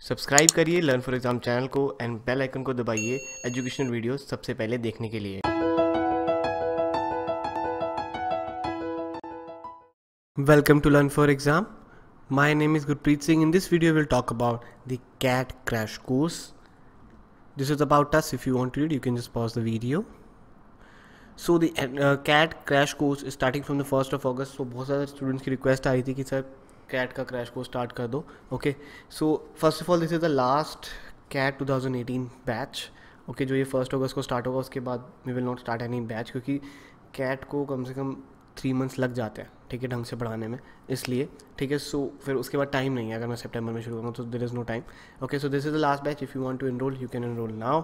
Subscribe करिए learn for exam channel को and bell icon को दबाइए एजुकेशनल वीडियोस सबसे पहले देखने के लिए। Welcome to Learn for Exam. My name is Gurpreet Singh. In this video, we'll talk about the CAT crash course. This is about us. If you want to read, you can just pause the video. So the CAT crash course is starting from the 1st of August. So बहुत सारे students की request आ रही थी कि sir CAT का crash course start कर दो. Okay. So first of all, this is the last CAT 2018 batch. Okay, जो ये 1st August को start होगा उसके बाद we will not start any batch क्योंकि CAT को कम से कम 3 months लग जाते हैं, ठीक है, ढंग से पढ़ाने में, इसलिए ठीक है। सो फिर उसके बाद टाइम नहीं है, अगर मैं सितंबर में शुरू करूँ तो there is no time. Okay, so this is the last batch. If you want to enrol you can enrol now.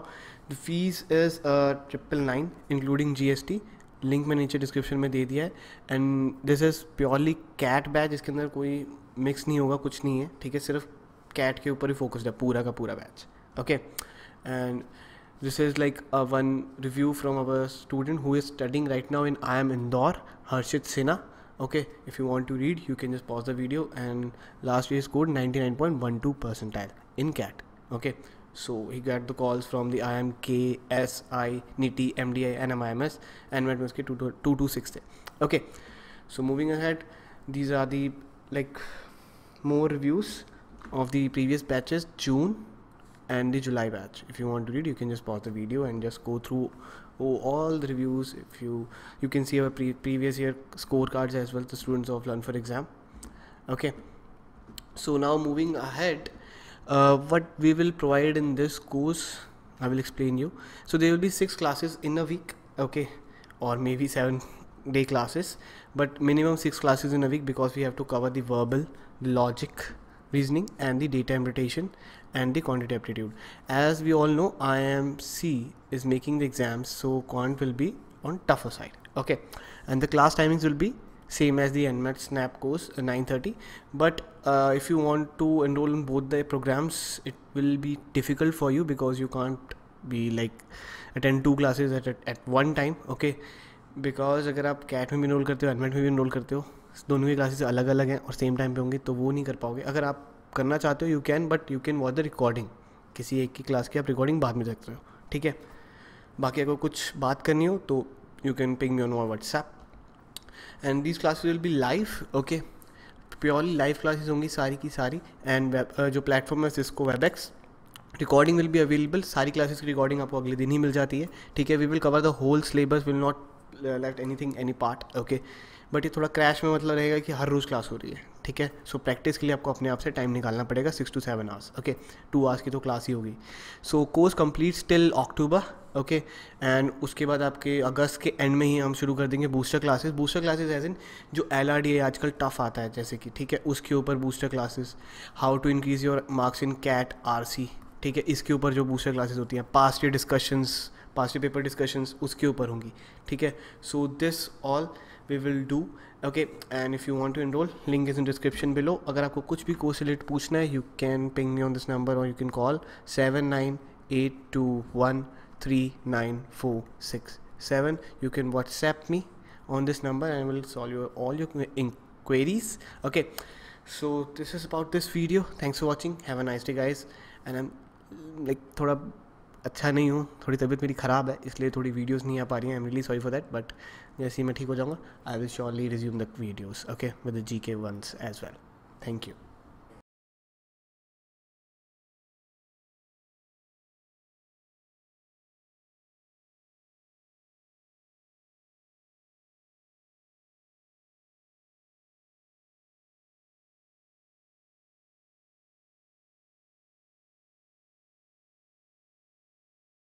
The fees is 999 including GST। Link मैं नीचे डिस्क्रिप्शन में दे दिया है। And this is purely CAT batch, इसके अंदर कोई mix नहीं होगा, कुछ नहीं है, ठीक है, सिर्फ कैट के ऊपर ही फोकस्ड है पूरा का पूरा batch. Okay, and this is like one review from our student who is studying right now in IIM Indore, Harshit Sinha. Okay, if you want to read you can just pause the video, and last year scored 99.12 percentile in CAT. Okay, so he got the calls from the IIM KSI, NITI, MDI and MIMS, and went uske 226 the. Okay, so moving ahead, these are the like more reviews of the previous batches, June and the July batch. If you want to read you can just pause the video and just go through all the reviews. If you can see our previous year scorecards as well, the students of Learn for Exam. Okay, so now moving ahead, what we will provide in this course I will explain you. So there will be 6 classes in a week, okay, or maybe 7-day classes, but minimum 6 classes in a week because we have to cover the verbal, the logic, reasoning and the data interpretation and the quantitative aptitude. As we all know, IMC is making the exams, so quant will be on tougher side. Okay, and the class timings will be same as the NMAT snap course, 9:30, but if you want to enroll in both the programs it will be difficult for you because you can't be like attend 2 classes at one time. Okay, because अगर आप CAT में भी enroll करते हो, NMAT में भी enroll करते हो, दोनों की क्लासेस अलग अलग हैं और सेम टाइम पे होंगी, तो वो नहीं कर पाओगे। अगर आप करना चाहते हो you can, but you can watch the recording, किसी एक की क्लास की आप रिकॉर्डिंग बाद में देख सकते हो, ठीक है। बाकी अगर कुछ बात करनी हो तो you can ping me on WhatsApp, and these classes will be live. Okay, purely live classes होंगी सारी की सारी, एंड जो प्लेटफॉर्म है जिसको Webex, recording will be available. सारी क्लासेस की रिकॉर्डिंग आपको अगले दिन ही मिल जाती है, ठीक है। We will cover the whole syllabus, will not left anything any part. Okay, but ये थोड़ा क्रैश में मतलब रहेगा कि हर रोज़ क्लास हो रही है, ठीक है। सो प्रैक्टिस के लिए आपको अपने आप से टाइम निकालना पड़ेगा, 6 to 7 आवर्स। ओके, 2 आवर्स की तो क्लास ही होगी। सो course complete till October. Okay, and उसके बाद आपके अगस्त के एंड में ही हम शुरू कर देंगे booster classes. Booster classes as in जो LRDA आजकल टफ आता है जैसे कि, ठीक है, उसके ऊपर booster classes, how to increase your marks in CAT RC, ठीक है, इसके ऊपर जो बूस्टर क्लासेस होती हैं, past year discussions, past year paper discussions उसके ऊपर होंगी, ठीक है। So this all we will do. Okay, and if you want to enroll link is in description below. अगर आपको कुछ भी कोर्स रिलेटेड पूछना है you can ping me on this number और you can call 7982139467। You can whatsapp me on this number and I will solve all your inquiries. Okay, so this is about this video. Thanks for watching. Have a nice day guys. And I'm like थोड़ा अच्छा नहीं हूँ, थोड़ी तबीयत मेरी ख़राब है, इसलिए थोड़ी वीडियोस नहीं आ पा रही हैं। I am really sorry for that, but जैसे ही मैं ठीक हो जाऊँगा I will surely resume the videos, okay, with the GK ones as well. Thank you.